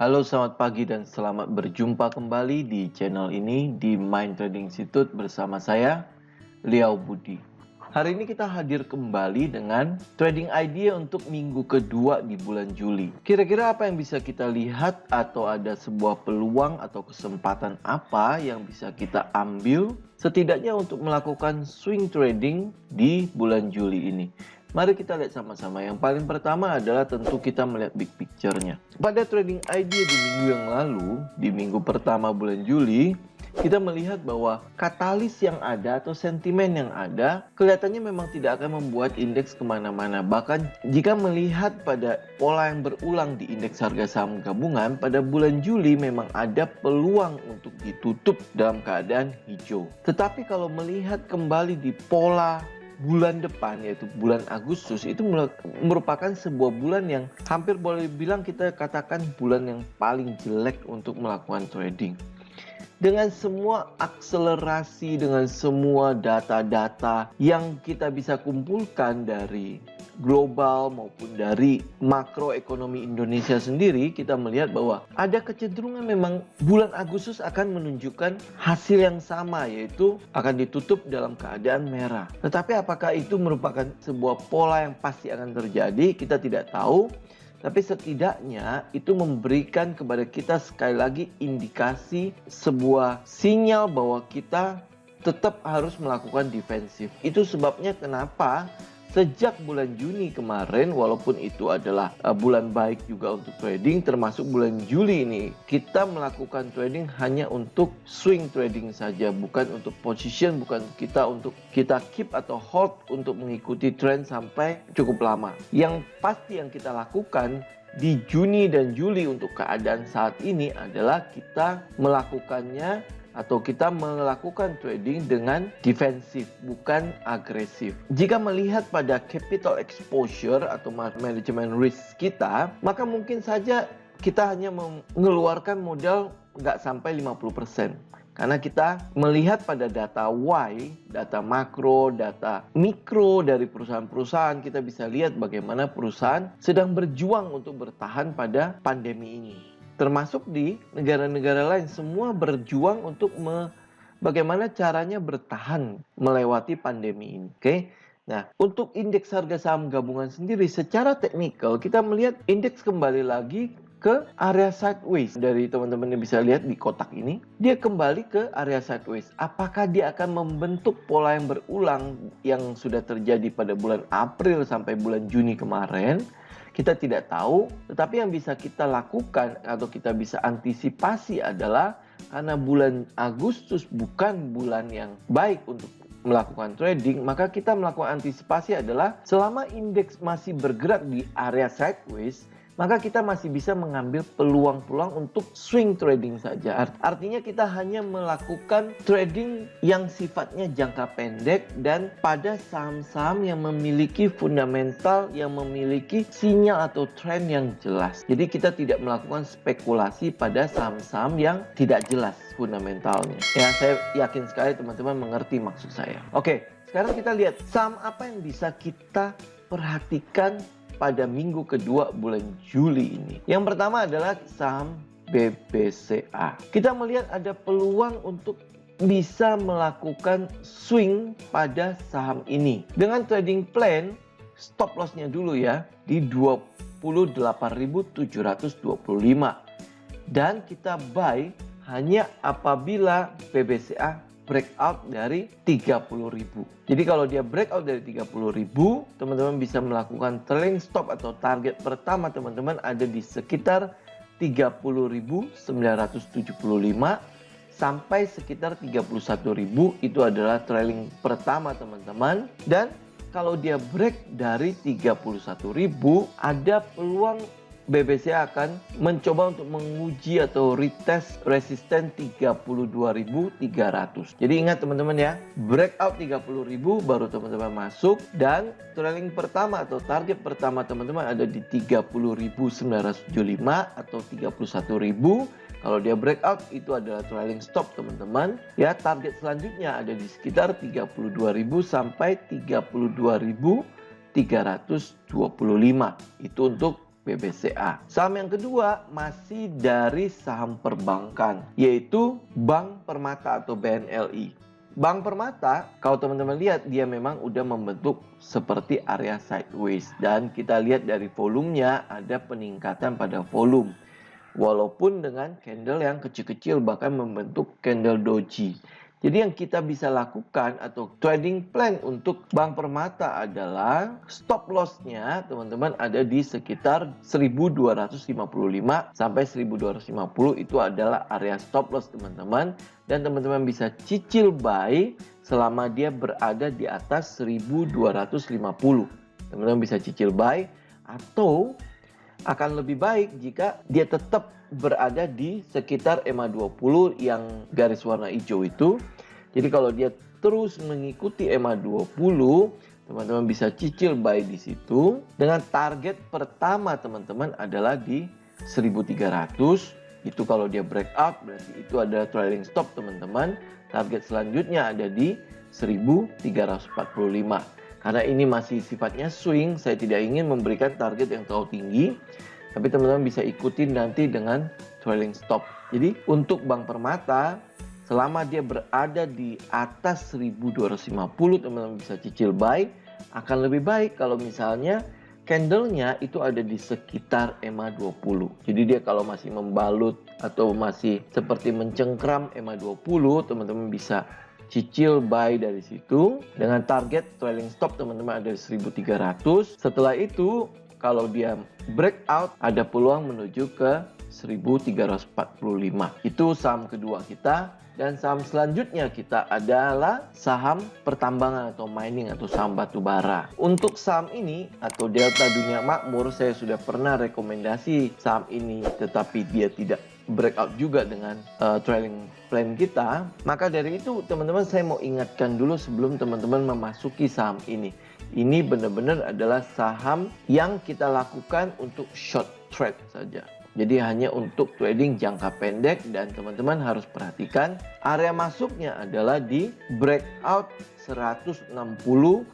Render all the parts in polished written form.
Halo, selamat pagi dan selamat berjumpa kembali di channel ini di Mind Trading Institute bersama saya, Liao Budi. Hari ini kita hadir kembali dengan trading idea untuk minggu kedua di bulan Juli. Kira-kira apa yang bisa kita lihat atau ada sebuah peluang atau kesempatan apa yang bisa kita ambil setidaknya untuk melakukan swing trading di bulan Juli ini. Mari kita lihat sama-sama. Yang paling pertama adalah tentu kita melihat big picture-nya. Pada trading idea di minggu yang lalu, di minggu pertama bulan Juli, kita melihat bahwa katalis yang ada atau sentimen yang ada kelihatannya memang tidak akan membuat indeks kemana-mana. Bahkan jika melihat pada pola yang berulang di indeks harga saham gabungan, pada bulan Juli memang ada peluang untuk ditutup dalam keadaan hijau. Tetapi kalau melihat kembali di pola bulan depan, yaitu bulan Agustus, itu merupakan sebuah bulan yang hampir boleh bilang kita katakan bulan yang paling jelek untuk melakukan trading. Dengan semua akselerasi, dengan semua data-data yang kita bisa kumpulkan dari global maupun dari makroekonomi Indonesia sendiri, kita melihat bahwa ada kecenderungan memang bulan Agustus akan menunjukkan hasil yang sama, yaitu akan ditutup dalam keadaan merah. Tetapi apakah itu merupakan sebuah pola yang pasti akan terjadi? Kita tidak tahu. Tapi setidaknya itu memberikan kepada kita sekali lagi indikasi sebuah sinyal bahwa kita tetap harus melakukan defensif. Itu sebabnya kenapa sejak bulan Juni kemarin, walaupun itu adalah bulan baik juga untuk trading, termasuk bulan Juli ini, kita melakukan trading hanya untuk swing trading saja, bukan untuk position, bukan untuk kita keep atau hold untuk mengikuti trend sampai cukup lama. Yang pasti yang kita lakukan di Juni dan Juli untuk keadaan saat ini adalah kita melakukannya atau kita melakukan trading dengan defensif, bukan agresif. Jika melihat pada capital exposure atau manajemen risk kita, maka mungkin saja kita hanya mengeluarkan modal nggak sampai 50%. Karena kita melihat pada data Y, data makro, data mikro dari perusahaan-perusahaan, kita bisa lihat bagaimana perusahaan sedang berjuang untuk bertahan pada pandemi ini. Termasuk di negara-negara lain, semua berjuang untuk bagaimana caranya bertahan melewati pandemi ini. Oke? Nah, untuk indeks harga saham gabungan sendiri secara teknikal kita melihat indeks kembali lagi ke area sideways. Dari teman-teman yang bisa lihat di kotak ini, dia kembali ke area sideways. Apakah dia akan membentuk pola yang berulang yang sudah terjadi pada bulan April sampai bulan Juni kemarin? Kita tidak tahu, tetapi yang bisa kita lakukan atau kita bisa antisipasi adalah karena bulan Agustus bukan bulan yang baik untuk melakukan trading, maka kita melakukan antisipasi adalah selama indeks masih bergerak di area sideways, maka kita masih bisa mengambil peluang-peluang untuk swing trading saja. Artinya kita hanya melakukan trading yang sifatnya jangka pendek dan pada saham-saham yang memiliki fundamental, yang memiliki sinyal atau tren yang jelas. Jadi kita tidak melakukan spekulasi pada saham-saham yang tidak jelas fundamentalnya. Ya, saya yakin sekali teman-teman mengerti maksud saya. Oke, sekarang kita lihat saham apa yang bisa kita perhatikan pada minggu kedua bulan Juli ini. Yang pertama adalah saham BBCA. Kita melihat ada peluang untuk bisa melakukan swing pada saham ini. Dengan trading plan, stop loss-nya dulu ya, di 28.725. Dan kita buy hanya apabila BBCA breakout dari 30.000. Jadi kalau dia breakout dari 30.000, teman-teman bisa melakukan trailing stop atau target pertama teman-teman ada di sekitar 30.975 sampai sekitar 31.000, itu adalah trailing pertama teman-teman. Dan kalau dia break dari 31.000, ada peluang BBCA akan mencoba untuk menguji atau retest resisten 32.300. Jadi ingat teman-teman ya, breakout 30.000 baru teman-teman masuk, dan trailing pertama atau target pertama teman-teman ada di 30.975 atau 31.000. Kalau dia breakout itu adalah trailing stop teman-teman. Ya, target selanjutnya ada di sekitar 32.000 sampai 32.325. Itu untuk BBCA. Saham yang kedua masih dari saham perbankan, yaitu Bank Permata atau BNLI. Bank Permata, kalau teman-teman lihat, dia memang udah membentuk seperti area sideways. Dan kita lihat dari volumenya, ada peningkatan pada volume. Walaupun dengan candle yang kecil-kecil, bahkan membentuk candle doji. Jadi yang kita bisa lakukan atau trading plan untuk Bank Permata adalah stop loss-nya teman-teman ada di sekitar 1255 sampai 1250, itu adalah area stop loss teman-teman. Dan teman-teman bisa cicil buy selama dia berada di atas 1250. Teman-teman bisa cicil buy, atau akan lebih baik jika dia tetap berada di sekitar EMA 20 yang garis warna hijau itu. Jadi kalau dia terus mengikuti EMA 20, teman-teman bisa cicil buy di situ. Dengan target pertama teman-teman adalah di 1300. Itu kalau dia breakout berarti itu adalah trailing stop teman-teman. Target selanjutnya ada di 1345. Karena ini masih sifatnya swing, saya tidak ingin memberikan target yang terlalu tinggi. Tapi teman-teman bisa ikutin nanti dengan trailing stop. Jadi untuk Bank Permata, selama dia berada di atas 1250, teman-teman bisa cicil buy. Akan lebih baik kalau misalnya candlenya itu ada di sekitar EMA 20. Jadi dia kalau masih membalut atau masih seperti mencengkram EMA 20, teman-teman bisa cicil buy dari situ dengan target trailing stop teman-teman ada 1300. Setelah itu kalau dia breakout ada peluang menuju ke 1345. Itu saham kedua kita. Dan saham selanjutnya kita adalah saham pertambangan atau mining atau saham batu bara. Untuk saham ini atau Delta Dunia Makmur, saya sudah pernah rekomendasi saham ini tetapi dia tidak breakout juga dengan trailing plan kita. Maka dari itu teman-teman saya mau ingatkan dulu sebelum teman-teman memasuki saham ini. Ini benar-benar adalah saham yang kita lakukan untuk short trade saja. Jadi hanya untuk trading jangka pendek, dan teman-teman harus perhatikan area masuknya adalah di breakout 160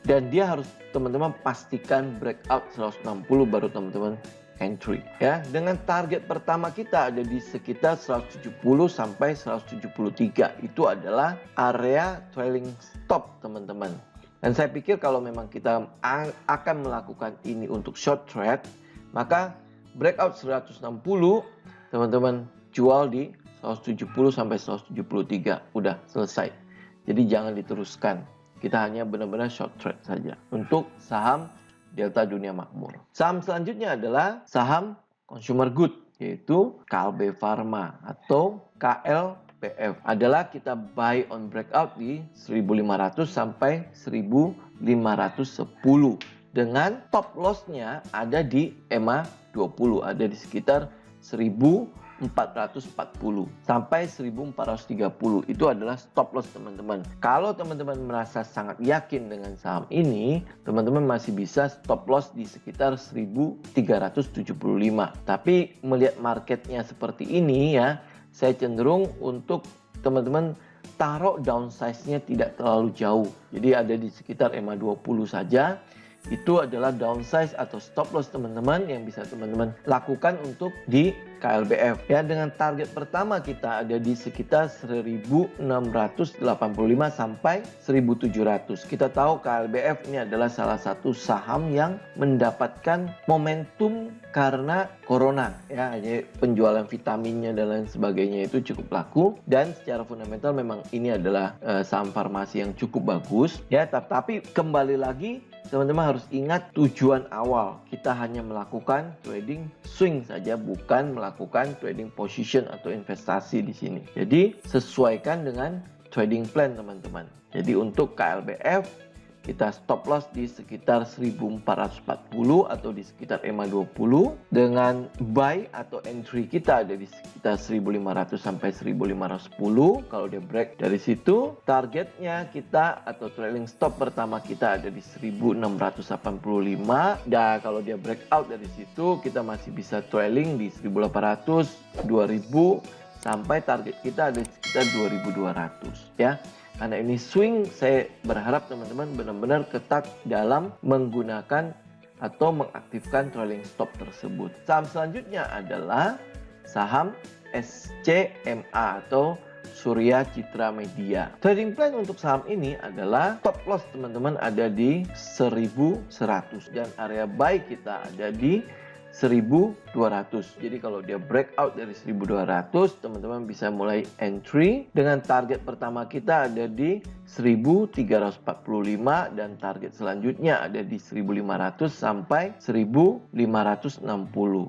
dan dia harus teman-teman pastikan breakout 160 baru teman-teman entry ya. Dengan target pertama kita ada di sekitar 170 sampai 173. Itu adalah area trailing stop teman-teman. Dan saya pikir kalau memang kita akan melakukan ini untuk short trade, maka breakout 160 teman-teman jual di 170 sampai 173, udah selesai. Jadi jangan diteruskan, kita hanya benar-benar short trade saja untuk saham Delta Dunia Makmur. Saham selanjutnya adalah saham consumer good, yaitu Kalbe Farma atau KLPF. Adalah kita buy on breakout di 1500 sampai 1510 dengan top loss-nya ada di EMA 20, ada di sekitar 1440 sampai 1430. Itu adalah stop loss teman-teman. Kalau teman-teman merasa sangat yakin dengan saham ini, teman-teman masih bisa stop loss di sekitar 1375. Tapi melihat marketnya seperti ini ya, saya cenderung untuk teman-teman taruh downsize-nya tidak terlalu jauh. Jadi ada di sekitar EMA 20 saja. Itu adalah downsize atau stop loss teman-teman yang bisa teman-teman lakukan untuk di KLBF ya. Dengan target pertama kita ada di sekitar 1685 sampai 1700. Kita tahu KLBF ini adalah salah satu saham yang mendapatkan momentum karena corona ya, hanya penjualan vitaminnya dan lain sebagainya itu cukup laku, dan secara fundamental memang ini adalah saham farmasi yang cukup bagus ya. Tapi kembali lagi teman-teman harus ingat tujuan awal, kita hanya melakukan trading swing saja, bukan melakukan trading position atau investasi di sini. Jadi sesuaikan dengan trading plan teman-teman. Jadi untuk KLBF kita stop loss di sekitar 1440 atau di sekitar EMA 20, dengan buy atau entry kita ada di sekitar 1500 sampai 1510. Kalau dia break dari situ, targetnya kita atau trailing stop pertama kita ada di 1685, dan kalau dia breakout dari situ kita masih bisa trailing di 1800, 2000 sampai target kita ada di sekitar 2200 ya. Karena ini swing, saya berharap teman-teman benar-benar ketat dalam menggunakan atau mengaktifkan trailing stop tersebut. Saham selanjutnya adalah saham SCMA atau Surya Citra Media. Trading plan untuk saham ini adalah stop loss teman-teman ada di 1100 dan area buy kita ada di 1200. Jadi kalau dia breakout dari 1200, teman-teman bisa mulai entry dengan target pertama kita ada di 1345 dan target selanjutnya ada di 1500 sampai 1560.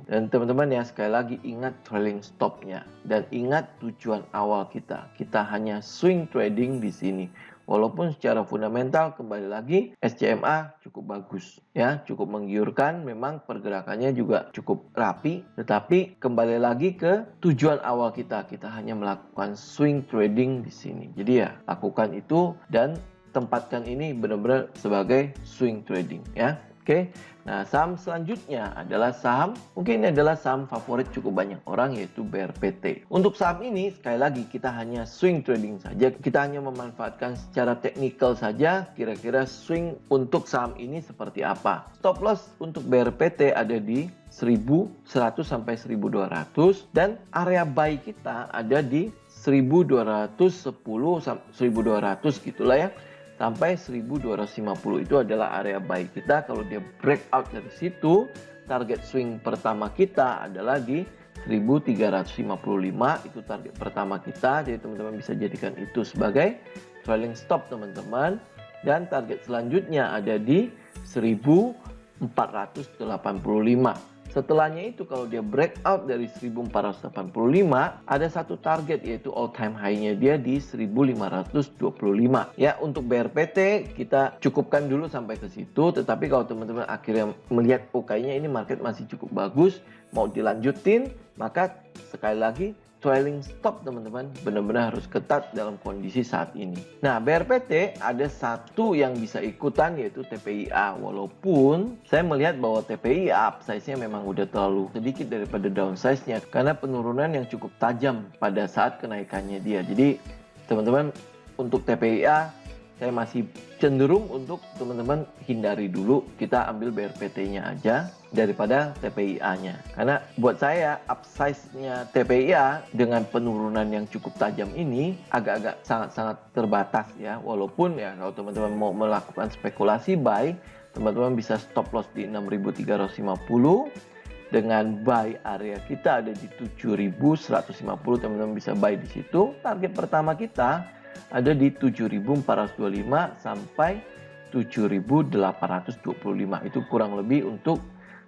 Dan teman-teman ya, sekali lagi ingat trailing stopnya dan ingat tujuan awal kita. Kita hanya swing trading di sini. Walaupun secara fundamental kembali lagi SCMA cukup bagus ya, cukup menggiurkan, memang pergerakannya juga cukup rapi, tetapi kembali lagi ke tujuan awal kita hanya melakukan swing trading di sini. Jadi ya lakukan itu dan tempatkan ini benar-benar sebagai swing trading ya. Oke. Nah, saham selanjutnya adalah saham, mungkin ini adalah saham favorit cukup banyak orang, yaitu BRPT. Untuk saham ini, sekali lagi kita hanya swing trading saja, kita hanya memanfaatkan secara teknikal saja kira-kira swing untuk saham ini seperti apa. Stop loss untuk BRPT ada di 1100 sampai 1200 dan area buy kita ada di 1210 sampai 1200 gitulah ya. Sampai 1250 itu adalah area buy kita. Kalau dia breakout dari situ, target swing pertama kita adalah di 1355, itu target pertama kita. Jadi teman-teman bisa jadikan itu sebagai trailing stop teman-teman. Dan target selanjutnya ada di 1485. Setelahnya itu kalau dia breakout dari 1485, ada satu target yaitu all time high-nya dia di 1525. Ya, untuk BRPT kita cukupkan dulu sampai ke situ, tetapi kalau teman-teman akhirnya melihat kayaknya ini market masih cukup bagus, mau dilanjutin, maka sekali lagi trailing stop teman-teman benar-benar harus ketat dalam kondisi saat ini. Nah, BRPT ada satu yang bisa ikutan yaitu TPIA. Walaupun saya melihat bahwa TPIA upsize-nya memang udah terlalu sedikit daripada downsize-nya karena penurunan yang cukup tajam pada saat kenaikannya dia. Jadi teman-teman untuk TPIA saya masih cenderung untuk teman-teman hindari dulu, kita ambil BRPT-nya aja daripada TPIA-nya. Karena buat saya upsize-nya TPIA dengan penurunan yang cukup tajam ini agak-agak sangat-sangat terbatas ya. Walaupun ya kalau teman-teman mau melakukan spekulasi buy, teman-teman bisa stop loss di 6.350 dengan buy area kita ada di 7.150, teman-teman bisa buy di situ. Target pertama kita ada di 7.425 sampai 7.825. Itu kurang lebih untuk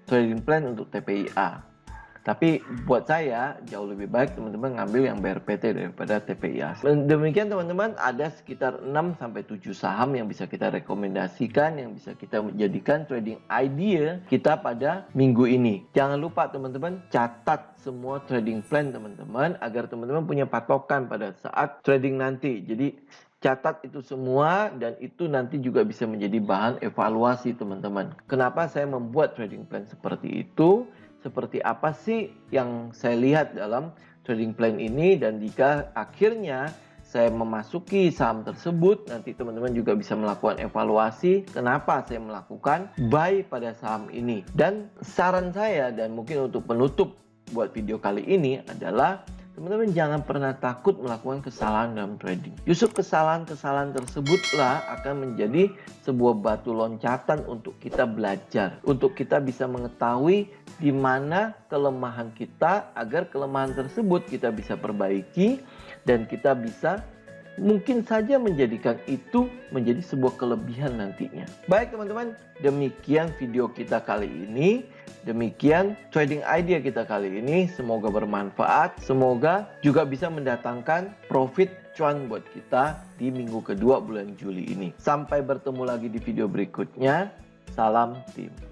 trading plan untuk TPIA. Tapi buat saya jauh lebih baik teman-teman ngambil yang BRPT daripada TPIA. Demikian teman-teman, ada sekitar 6 sampai 7 saham yang bisa kita rekomendasikan, yang bisa kita jadikan trading idea kita pada minggu ini. Jangan lupa teman-teman catat semua trading plan teman-teman agar teman-teman punya patokan pada saat trading nanti. Jadi catat itu semua dan itu nanti juga bisa menjadi bahan evaluasi teman-teman. Kenapa saya membuat trading plan seperti itu? Seperti apa sih yang saya lihat dalam trading plan ini, dan jika akhirnya saya memasuki saham tersebut, nanti teman-teman juga bisa melakukan evaluasi kenapa saya melakukan buy pada saham ini. Dan saran saya dan mungkin untuk penutup buat video kali ini adalah teman-teman jangan pernah takut melakukan kesalahan dalam trading. Justru kesalahan-kesalahan tersebutlah akan menjadi sebuah batu loncatan untuk kita belajar, untuk kita bisa mengetahui di mana kelemahan kita agar kelemahan tersebut kita bisa perbaiki dan kita bisa mungkin saja menjadikan itu menjadi sebuah kelebihan nantinya. Baik teman-teman, demikian video kita kali ini. Demikian trading idea kita kali ini. Semoga bermanfaat. Semoga juga bisa mendatangkan profit cuan buat kita di minggu kedua bulan Juli ini. Sampai bertemu lagi di video berikutnya. Salam tim.